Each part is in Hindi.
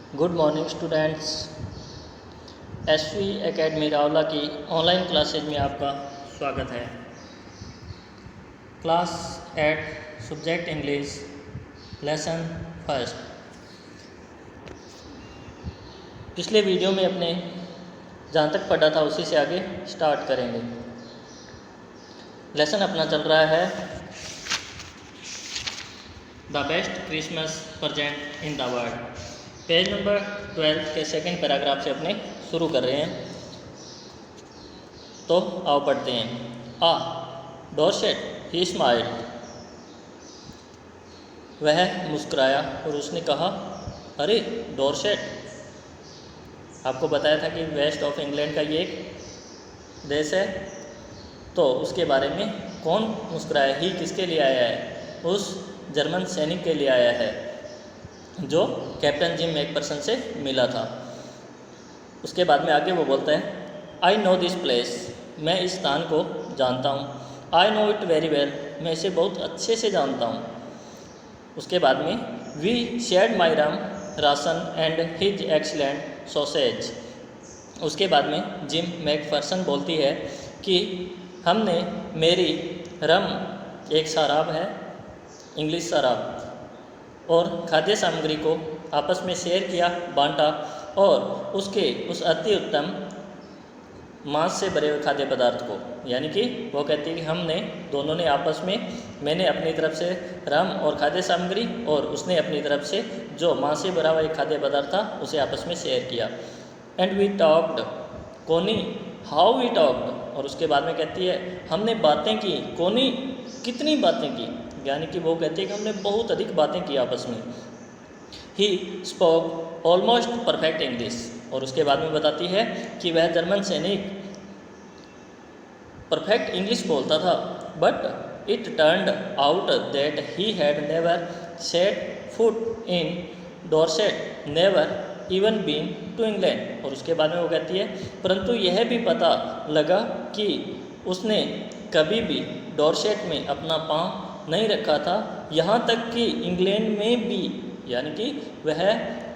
Good morning students. SV academy Rawla की ऑनलाइन क्लासेज में आपका स्वागत है। Class 8 subject English lesson first. पिछले वीडियो में अपने जहाँ तक पढ़ा था उसी से आगे स्टार्ट करेंगे। लेसन अपना चल रहा है the best Christmas present in the world. Page number 12 के सेकंड पैराग्राफ से अपने शुरू कर रहे हैं, तो आओ पढ़ते हैं। डॉर्सेट ही स्माइल्ड, वह मुस्कुराया और उसने कहा, अरे डॉर्सेट। आपको बताया था कि वेस्ट ऑफ इंग्लैंड का ये एक देश है, तो उसके बारे में कौन मुस्कुराया? ही किसके लिए आया है? उस जर्मन सैनिक के लिए आया है जो कैप्टन जिम मैकफर्सन से मिला था। उसके बाद में आगे वो बोलता है, आई नो दिस प्लेस, मैं इस स्थान को जानता हूँ। I know it very well, मैं इसे बहुत अच्छे से जानता हूँ। उसके बाद में we shared my ration and his excellent sausage. उसके बाद में जिम मैकफर्सन बोलती है कि हमने मेरी रम, एक शराब है, इंग्लिश शराब, और खाद्य सामग्री को आपस में शेयर किया, बांटा, और उसके उस अति उत्तम मांस से भरे हुए खाद्य पदार्थ को, यानी कि वो कहती है कि हमने दोनों ने आपस में, मैंने अपनी तरफ से रम और खाद्य सामग्री और उसने अपनी तरफ से जो मांस से भरा हुआ एक खाद्य पदार्थ था उसे आपस में शेयर किया। एंड वी टॉक्ड, कोनी हाउ वी टॉक्ड, और उसके बाद में कहती है हमने बातें की। कोनी कितनी बातें की, यानी कि वो कहती है कि हमने बहुत अधिक बातें की आपस में। He spoke almost perfect English, और उसके बाद में बताती है कि वह जर्मन सैनिक परफेक्ट इंग्लिश बोलता था, but it turned out that he had never set foot in Dorset, never even been to England. और उसके बाद में वो कहती है परंतु यह भी पता लगा कि उसने कभी भी डॉर्सेट में अपना पाँव नहीं रखा था, यहाँ तक कि इंग्लैंड में भी, यानी कि वह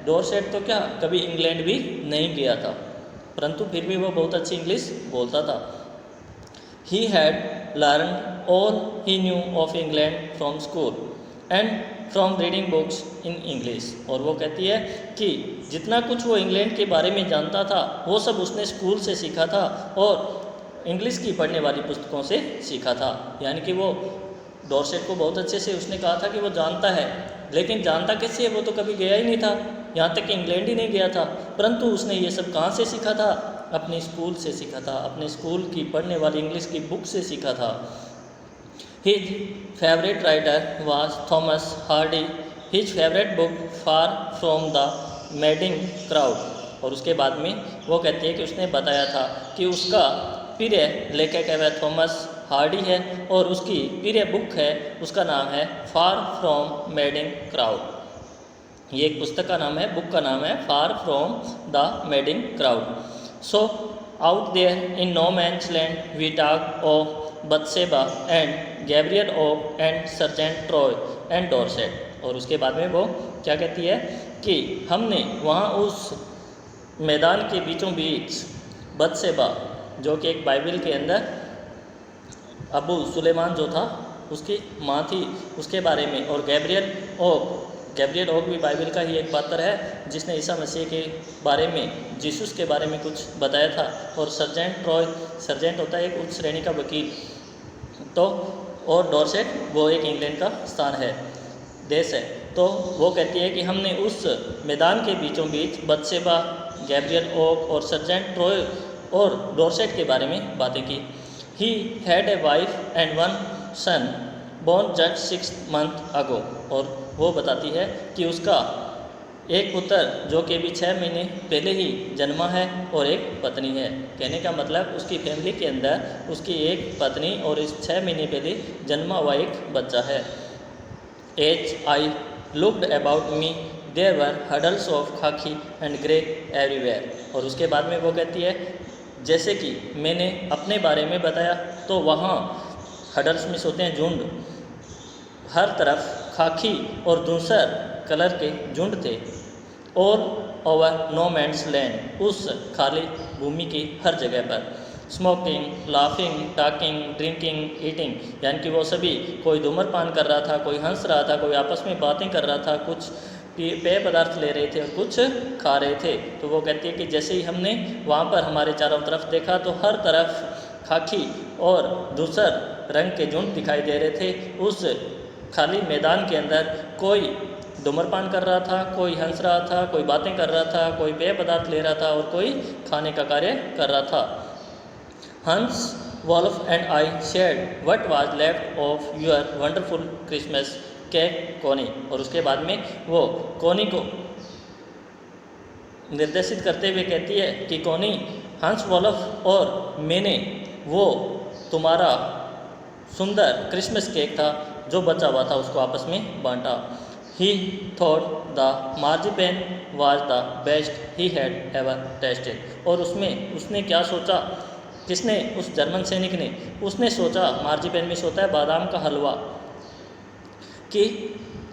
डॉर्सेट तो क्या कभी इंग्लैंड भी नहीं गया था, परंतु फिर भी वो बहुत अच्छी इंग्लिश बोलता था। He had learn all he new of England from school and from reading books in English. और वो कहती है कि जितना कुछ वो इंग्लैंड के बारे में जानता था वो सब उसने स्कूल से सीखा था और इंग्लिश की पढ़ने वाली पुस्तकों से सीखा था। यानी कि वो डॉर्सेट को बहुत अच्छे से उसने कहा था कि वो जानता है, लेकिन जानता कैसे है? वो तो कभी गया ही नहीं था, यहाँ तक कि इंग्लैंड ही नहीं गया था, परंतु उसने ये सब कहाँ से सीखा था? अपने स्कूल से सीखा था, अपने स्कूल की पढ़ने वाली इंग्लिश की बुक से सीखा था। His favourite writer was Thomas Hardy, his favourite book far from the madding crowd. और उसके बाद में वो कहती है कि उसने बताया था कि उसका प्रिय लेखक है वह थॉमस हार्डी है, और उसकी प्रिय बुक है, उसका नाम है फार फ्रॉम मैडिंग क्राउड। ये एक पुस्तक का नाम है, बुक का नाम है far from the madding crowd. So out there in no man's land we talk of Bathsheba and Gabriel of and sergeant Troy and Dorset. और उसके बाद में वो क्या कहती है कि हमने वहाँ उस मैदान के बीचों बीच बत्सेबा, जो कि एक बाइबल के अंदर अबू सुलेमान जो था उसकी माँ थी, उसके बारे में, और गैब्रियल ओक भी बाइबल का ही एक पात्र है जिसने ईसा मसीह के बारे में, जीसस के बारे में कुछ बताया था। और सर्जेंट ट्रॉय, सर्जेंट होता है एक उच्च श्रेणी का वकील, तो और डॉर्सेट वो एक इंग्लैंड का स्थान है, देश है। तो वो कहती है कि हमने उस मैदान के बीचों बीच बत्सेबा, गैब्रियल ओक और सर्जेंट ट्रॉय और डॉर्सेट के बारे में बातें की। He had a wife and one son born just 6 months ago। और वो बताती है कि उसका एक पुत्र जो कि अभी 6 महीने पहले ही जन्मा है और एक पत्नी है। कहने का मतलब उसकी फैमिली के अंदर उसकी एक पत्नी और इस 6 महीने पहले जन्मा हुआ एक बच्चा है। As I looked about me there were huddles of khaki and grey everywhere. और उसके बाद में वो कहती है जैसे कि मैंने अपने बारे में बताया तो वहाँ हडल्स में होते हैं झुंड, हर तरफ खाकी और धूसर कलर के झुंड थे। All over no man's land, उस खाली भूमि की हर जगह पर। Smoking, laughing, talking, drinking, eating, यानी कि वो सभी, कोई धूम्रपान कर रहा था, कोई हंस रहा था, कोई आपस में बातें कर रहा था, कुछ पेय पदार्थ ले रहे थे और कुछ खा रहे थे। तो वो कहती है कि जैसे ही हमने वहाँ पर हमारे चारों तरफ देखा तो हर तरफ खाकी और धूसर रंग के झुंड दिखाई दे रहे थे। उस खाली मैदान के अंदर कोई धूम्रपान कर रहा था, कोई हंस रहा था, कोई बातें कर रहा था, कोई पेय पदार्थ ले रहा था और कोई खाने का कार्य कर रहा था। Hans, Wolf and I shared what was left of your wonderful Christmas cake Connie. और उसके बाद में वो कोनी को निर्देशित करते हुए कहती है कि कोनी, हंस, वॉल्फ और मैंने वो तुम्हारा सुंदर क्रिसमस केक था जो बचा हुआ था उसको आपस में बांटा। He thought the marzipan was the best he had ever tasted. और उसने क्या सोचा, किसने, उस जर्मन सैनिक ने, उसने सोचा, मार्जिपेन में होता है बादाम का हलवा, कि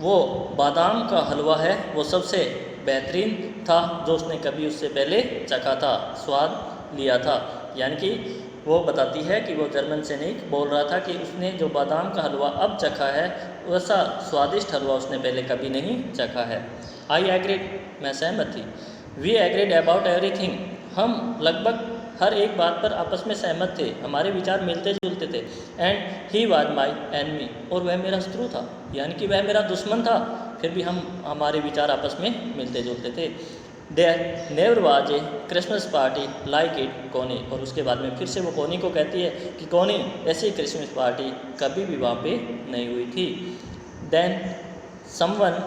वो बादाम का हलवा है वो सबसे बेहतरीन था जो उसने कभी उससे पहले चखा था, स्वाद लिया था। यानी कि वो बताती है कि वो जर्मन सैनिक बोल रहा था कि उसने जो बादाम का हलवा अब चखा है वैसा स्वादिष्ट हलवा उसने पहले कभी नहीं चखा है। आई एग्रीड, मैं सहमत थी। वी एग्रीड अबाउट एवरीथिंग, हम लगभग हर एक बात पर आपस में सहमत थे, हमारे विचार मिलते जुलते थे। And he was my enemy, और वह मेरा शत्रु था, यानी कि वह मेरा दुश्मन था, फिर भी हमारे विचार आपस में मिलते जुलते थे। There never was a Christmas party like it Connie. और उसके बाद में फिर से वो कोनी को कहती है कि कोनी, ऐसी क्रिसमस पार्टी कभी भी वहाँ पे नहीं हुई थी। Then someone,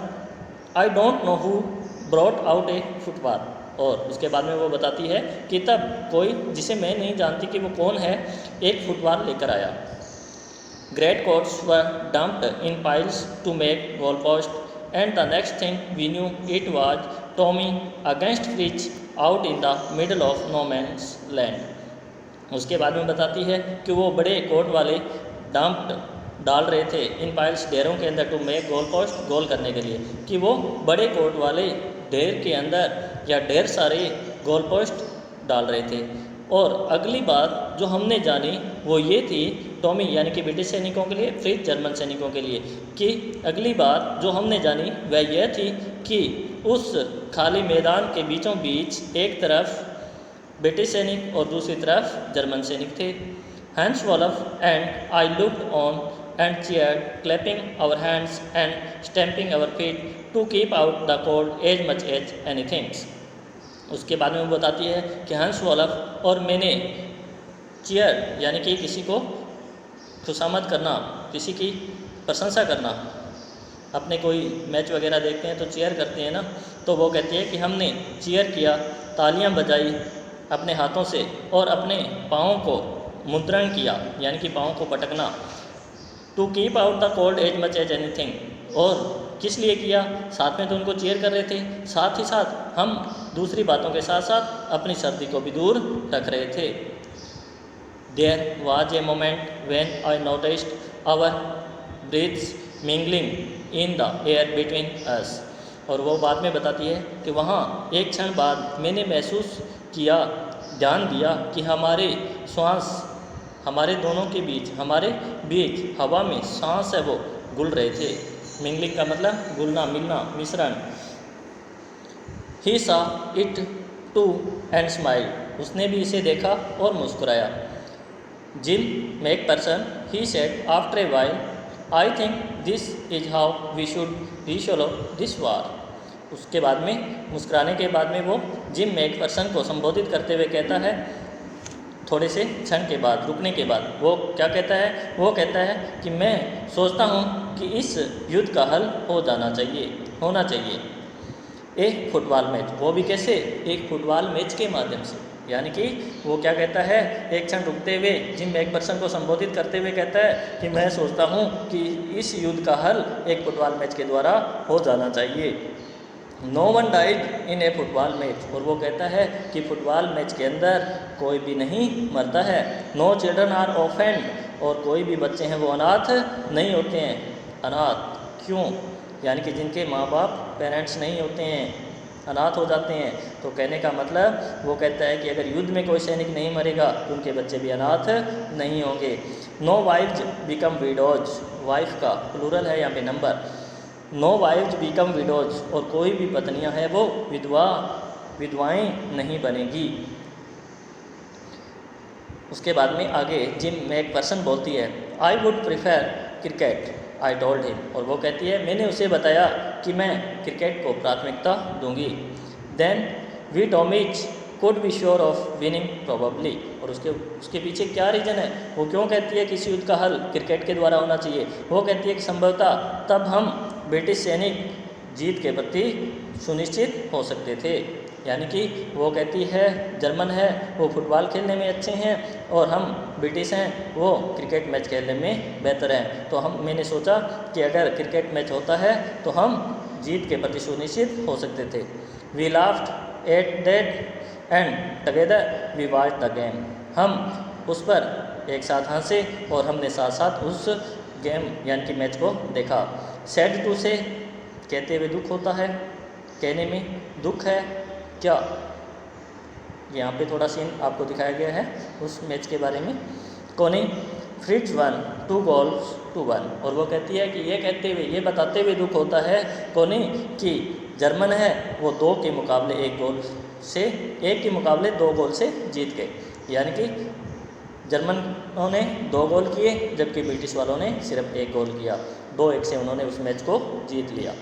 I don't know who brought out a football. और उसके बाद में वो बताती है कि तब कोई, जिसे मैं नहीं जानती कि वो कौन है, एक फुटबॉल लेकर आया। Great coats were dumped in piles to make goal post, and the next thing we knew it was Tommy against Fritz out in the middle of no man's land. उसके बाद में बताती है कि वो बड़े कोट वाले डंप्ड डाल रहे थे इन पाइल्स, ढेरों के अंदर, टू मेक गोल पोस्ट, गोल करने के लिए, कि वो बड़े कोट वाले ढेर के अंदर या ढेर सारे गोल पोस्ट डाल रहे थे। और अगली बात जो हमने जानी वो ये थी, टॉमी यानी कि ब्रिटिश सैनिकों के लिए, फ्रिज जर्मन सैनिकों के लिए, कि अगली बात जो हमने जानी वह यह थी कि उस खाली मैदान के बीचों बीच एक तरफ ब्रिटिश सैनिक और दूसरी तरफ जर्मन सैनिक थे। Hans Wolf and I looked on and cheered, clapping our hands and stamping our feet to keep out the cold as much as anything. उसके बाद में वो बताती है कि हंस, वॉल्फ और मैंने चीयर यानी कि किसी को खुशामद करना, किसी की प्रशंसा करना, अपने कोई मैच वगैरह देखते हैं तो चीयर करते हैं ना, तो वो कहती है कि हमने चीयर किया, तालियां बजाई अपने हाथों से और अपने पाँवों को मुद्रण किया, यानी कि पाँवों को पटकना। To keep out the cold as much as anything, और किस लिए किया, साथ में तो उनको चीयर कर रहे थे, साथ ही साथ हम दूसरी बातों के साथ साथ अपनी सर्दी को भी दूर रख रहे थे। There was a moment when I noticed our breaths mingling in the air between us. और वो बाद में बताती है कि वहाँ एक क्षण बाद मैंने महसूस किया, ध्यान दिया कि हमारे श्वास हमारे दोनों के बीच, हमारे बीच हवा में सांस है वो घुल रहे थे। मिंगलिंग का मतलब घुलना, मिलना, मिश्रण। ही सा इट टू एंड स्माइल, उसने भी इसे देखा और मुस्कुराया। Jim Macpherson, he said after a while, I think this is how we should resolve this war. उसके बाद में, मुस्कुराने के बाद में, वो जिम मेक पर्सन को संबोधित करते हुए कहता है, थोड़े से क्षण के बाद, रुकने के बाद, वो क्या कहता है, वो कहता है कि मैं सोचता हूँ कि इस युद्ध का हल होना चाहिए। एक फुटबॉल मैच, वो भी कैसे, एक फुटबॉल मैच के माध्यम से। यानी कि वो क्या कहता है, एक क्षण रुकते हुए जिम एक पर्सन को संबोधित करते हुए कहता है कि मैं सोचता हूँ कि इस युद्ध का हल एक फुटबॉल मैच के द्वारा हो जाना चाहिए। No one died in a football match, और वो कहता है कि फुटबॉल मैच के अंदर कोई भी नहीं मरता है। नो चिल्ड्रन आर ऑफेंड, और कोई भी बच्चे हैं वो अनाथ नहीं होते हैं। अनाथ क्यों, यानी कि जिनके माँ बाप पेरेंट्स नहीं होते हैं, अनाथ हो जाते हैं। तो कहने का मतलब वो कहता है कि अगर युद्ध में कोई सैनिक नहीं मरेगा तो उनके बच्चे भी अनाथ नहीं होंगे। No wives become widows, wife का प्लूरल है यहाँ पे number. No wives become widows, और कोई भी पत्नियां हैं वो विधवाएं नहीं बनेगी। उसके बाद में आगे जिम मैकफर्सन बोलती है, I would prefer cricket I told him, और वो कहती है मैंने उसे बताया कि मैं क्रिकेट को प्राथमिकता दूंगी। देन वी टॉमिच could be sure of winning probably, और उसके पीछे क्या रीज़न है, वो क्यों कहती है कि इस युद्ध का हल क्रिकेट के द्वारा होना चाहिए। वो कहती है कि संभवतः तब हम ब्रिटिश सैनिक जीत के प्रति सुनिश्चित हो सकते थे। यानी कि वो कहती है जर्मन है वो फुटबॉल खेलने में अच्छे हैं और हम ब्रिटिश हैं वो क्रिकेट मैच खेलने में बेहतर हैं। तो मैंने सोचा कि अगर क्रिकेट मैच होता है तो हम जीत के प्रति सुनिश्चित हो सकते थे। We laughed at that and together we watched the game, हम उस पर एक साथ हंसे और हमने साथ साथ उस गेम यानी कि मैच को देखा। सैड टू से कहते हुए दुख होता है, कहने में दुख है क्या। यहाँ पे थोड़ा सीन आपको दिखाया गया है उस मैच के बारे में। कोनी फ्रिट्ज 1 2 goals to 1, और वो कहती है कि ये बताते हुए दुख होता है कोनी कि जर्मन है वो 2 के मुकाबले 2 गोल से जीत गए। यानी कि जर्मनों ने 2 गोल किए जबकि ब्रिटिश वालों ने सिर्फ 1 गोल किया। 2-1 से उन्होंने उस मैच को जीत लिया।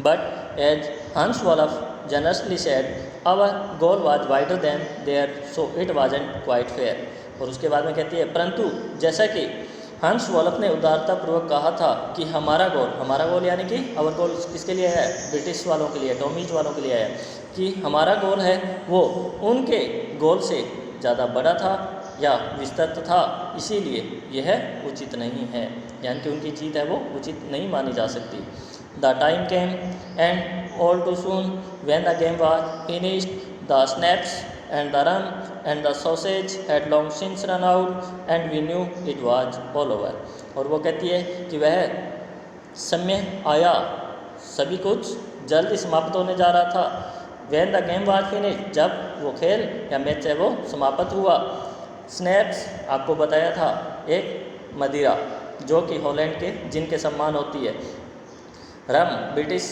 बट एज हंस वॉलफ generously said, our goal was wider than theirs, so it wasn't quite fair, और उसके बाद में कहती है परंतु जैसा कि हंस वॉलफ ने उदारतापूर्वक कहा था कि हमारा गोल यानी कि आवर गोल किसके लिए है, ब्रिटिश वालों के लिए, टॉमीज वालों के लिए है, कि हमारा गोल है वो उनके गोल से ज़्यादा बड़ा था या विस्तृत था, इसीलिए यह उचित नहीं है। यानी कि उनकी जीत है वो उचित नहीं मानी जा सकती। The time came, and all too soon, when the game was finished, the snaps and the rum and the sausage had long since run out, and we knew it was all over. और वो कहती है कि वह समय आया, सभी कुछ जल्द ही समाप्त होने जा रहा था। When the game was finished, जब वो खेल या मैच है वो समाप्त हुआ। स्नैप्स आपको बताया था एक मदिरा जो कि हॉलैंड के जिनके सम्मान होती है, रम ब्रिटिश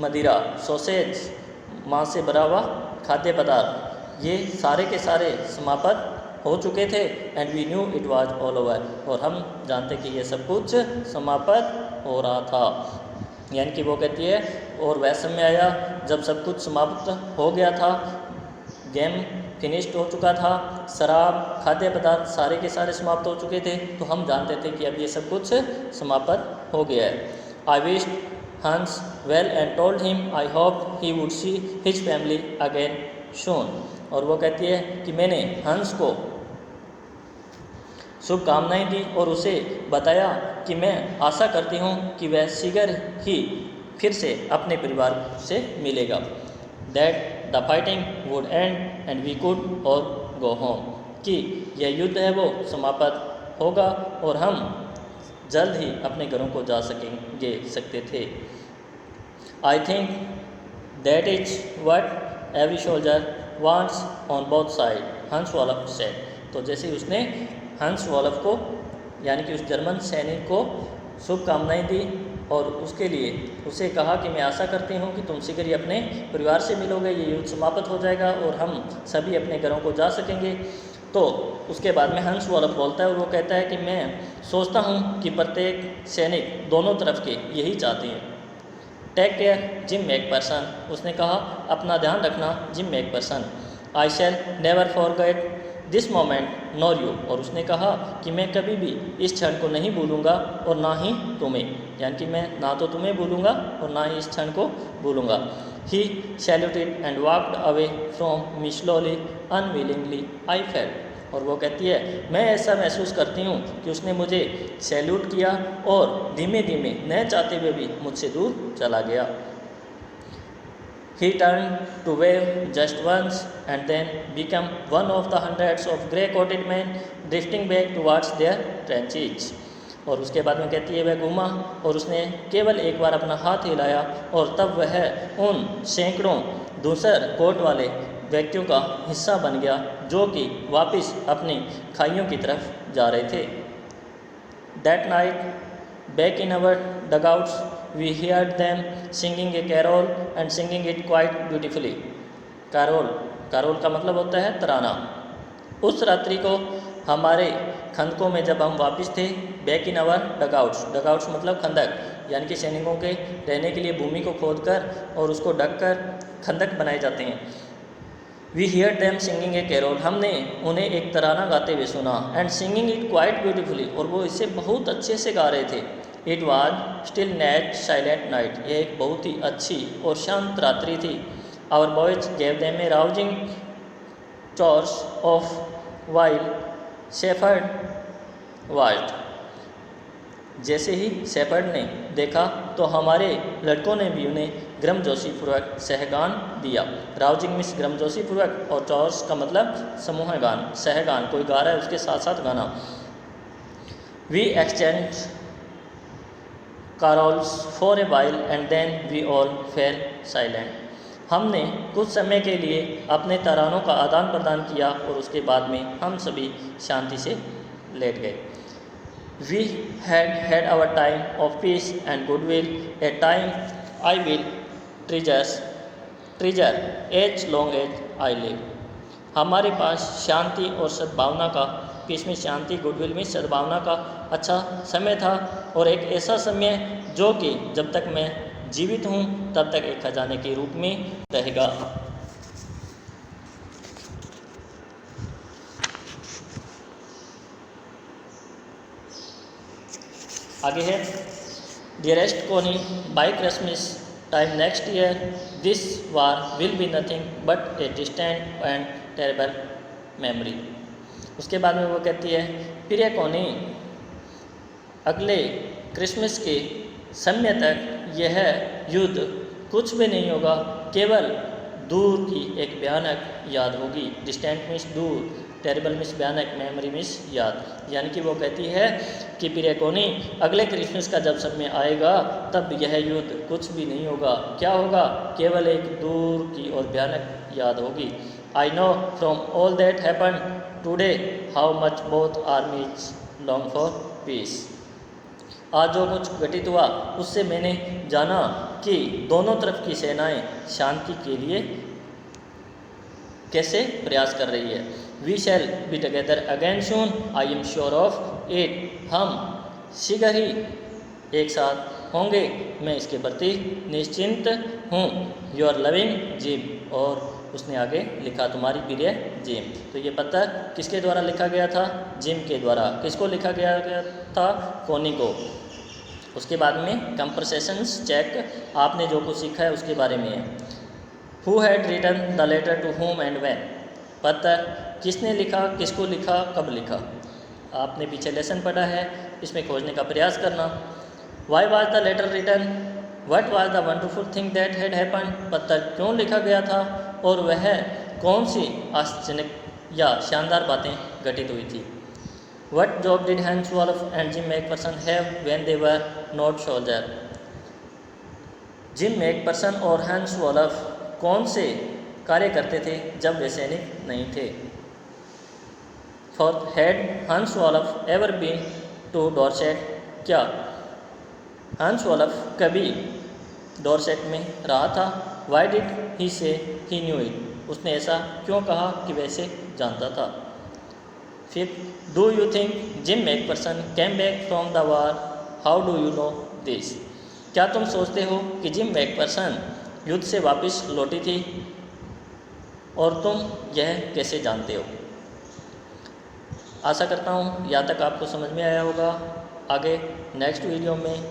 मदिरा, सॉसेज मांस से भरा हुआ खाद्य पदार्थ, ये सारे के सारे समाप्त हो चुके थे। And we knew it was all over, और हम जानते कि ये सब कुछ समाप्त हो रहा था। यानी कि वो कहती है और वह समय आया जब सब कुछ समाप्त हो गया था, गेम फिनिश्ड हो चुका था, शराब खाद्य पदार्थ सारे के सारे समाप्त हो चुके थे, तो हम जानते थे कि अब ये सब कुछ समाप्त हो गया है। I wish Hans well and told him I hoped he would see his family again soon, और वो कहती है कि मैंने हंस को शुभकामनाएं दी और उसे बताया कि मैं आशा करती हूँ कि वह शीघ्र ही फिर से अपने परिवार से मिलेगा। That the fighting would end and we could all go home, कि यह युद्ध है वो समाप्त होगा और हम जल्द ही अपने घरों को जा सकते थे। I think that is what every soldier wants on both side, हंस वॉलफ सेड। तो जैसे ही उसने हंस वॉलफ को यानी कि उस जर्मन सैनिक को शुभकामनाएं दी और उसके लिए उसे कहा कि मैं आशा करती हूँ कि तुम शीघ्र ही अपने परिवार से मिलोगे, ये युद्ध समाप्त हो जाएगा और हम सभी अपने घरों को जा सकेंगे। तो उसके बाद में हंस वॉलफ बोलता है और वो कहता है कि मैं सोचता हूँ कि प्रत्येक सैनिक दोनों तरफ के यही चाहते हैं। टेक केयर जिम मैकफर्सन, उसने कहा अपना ध्यान रखना gym Macpherson. I shell never forget this moment nor you, और उसने कहा कि मैं कभी भी इस क्षण को नहीं भूलूंगा और ना ही तुम्हें, यानी कि मैं ना तो तुम्हें भूलूंगा और ना ही इस क्षण को भूलूंगा। He saluted and walked away from me slowly unwillingly I felt, और वो कहती है मैं ऐसा महसूस करती हूँ कि उसने मुझे सैल्यूट किया और धीमे धीमे न चाहते हुए भी मुझसे दूर चला गया। He turned to wave just once and then became one of the hundreds of grey-coated men drifting back towards their trenches. और उसके बाद में कहती है वह घूमा और उसने केवल एक बार अपना हाथ हिलाया और तब वह उन सैकड़ों दूसर कोट वाले व्यक्तियों का हिस्सा बन गया जो कि वापस अपनी खाइयों की तरफ जा रहे थे। That night back in our dugouts we heard them singing a carol and singing it quite beautifully. Carol, carol का मतलब होता है तराना। उस रात्रि को हमारे खंदकों में जब हम वापस थे, बैक इन आवर डगआउट्स, डगआउट्स मतलब खंदक, यानी कि सैनिकों के रहने के लिए भूमि को खोदकर और उसको ढक कर खंदक बनाए जाते हैं। We hear them singing a carol, हमने उन्हें एक तराना गाते हुए सुना। And singing it quite beautifully, और वो इसे बहुत अच्छे से गा रहे थे। It was still net silent night, यह एक बहुत ही अच्छी और शांत रात्रि थी। Our boys gave them a rousing chorus of while shepherd watched. जैसे ही शेफर्ड ने देखा तो हमारे लड़कों ने भी उन्हें गर्मजोशीपूर्वक सहगान दिया। राउजिंग मिस गर्मजोशीपूर्वक, और चॉर्स का मतलब समूह गान, सहगान, कोई गा रहा है उसके साथ साथ गाना। We exchange carols for a while and then we all fell silent. हमने कुछ समय के लिए अपने तरानों का आदान प्रदान किया और उसके बाद में हम सभी शांति से लेट गए। We had our time of peace and goodwill, a time I will treasure as long as I live. हमारे पास शांति और सद्भावना का, पीस में शांति, गुडविल में सद्भावना का अच्छा समय था, और एक ऐसा समय जो कि जब तक मैं जीवित हूँ तब तक एक खजाने के रूप में रहेगा। आगे है, dearest Connie, by Christmas time next year this war will be nothing but a distant and terrible memory. उसके बाद में वो कहती है, प्रिय कोनी, अगले क्रिसमस के समय तक यह युद्ध कुछ भी नहीं होगा, केवल दूर की एक भयानक याद होगी। डिस्टेंट मीन्स दूर, टेरिबल मीन्स भयानक, मेमोरी मीन्स याद। यानी कि वो कहती है कि प्रिय कोनी, अगले क्रिसमस का जब समय आएगा तब यह युद्ध कुछ भी नहीं होगा। क्या होगा? केवल एक दूर की और भयानक याद होगी। I know from all that happen today how much both आर्मीज long for piece. आज जो कुछ घटित हुआ उससे मैंने जाना कि दोनों तरफ की सेनाएं शांति के लिए कैसे प्रयास कर रही है। We shall be together again soon, I am sure of it. हम शीघ्र ही एक साथ होंगे, मैं इसके प्रति निश्चिंत हूँ। Your loving gym. और उसने आगे लिखा, तुम्हारी प्रिय जिम। तो ये पत्र किसके द्वारा लिखा गया था? जिम के द्वारा। किसको लिखा गया था? कोनी को। उसके बाद में कंवर्सेशंस चेक, आपने जो कुछ सीखा है उसके बारे में है। Who had written the letter to home and when. पत्र किसने लिखा, किसको लिखा, कब लिखा। आपने पीछे लेसन पढ़ा है, इसमें खोजने का प्रयास करना। Why was the letter written, what was the wonderful thing that had happen. पत्र क्यों लिखा गया था और वह कौन सी आश्चर्यजनक या शानदार बातें घटित हुई थी। What job did Hans Wolf and Jim McPherson have when they were not soldier? Jim McPherson और हंस वॉल्फ कौन से कार्य करते थे जब वे सैनिक नहीं थे। For had Hans Wolf ever been to Dorset. क्या हंस वॉल्फ कभी डॉर्सेट में रहा था। वाई डिड ही से ही न्यू इट। उसने ऐसा क्यों कहा कि वैसे जानता था। फिर do you think Jim McPherson came back from the war, how do you know this. क्या तुम सोचते हो कि जिम मैकपर्सन युद्ध से वापस लौटी थी और तुम यह कैसे जानते हो। आशा करता हूँ यहाँ तक आपको समझ में आया होगा। आगे नेक्स्ट वीडियो में।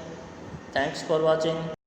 Thanks for watching.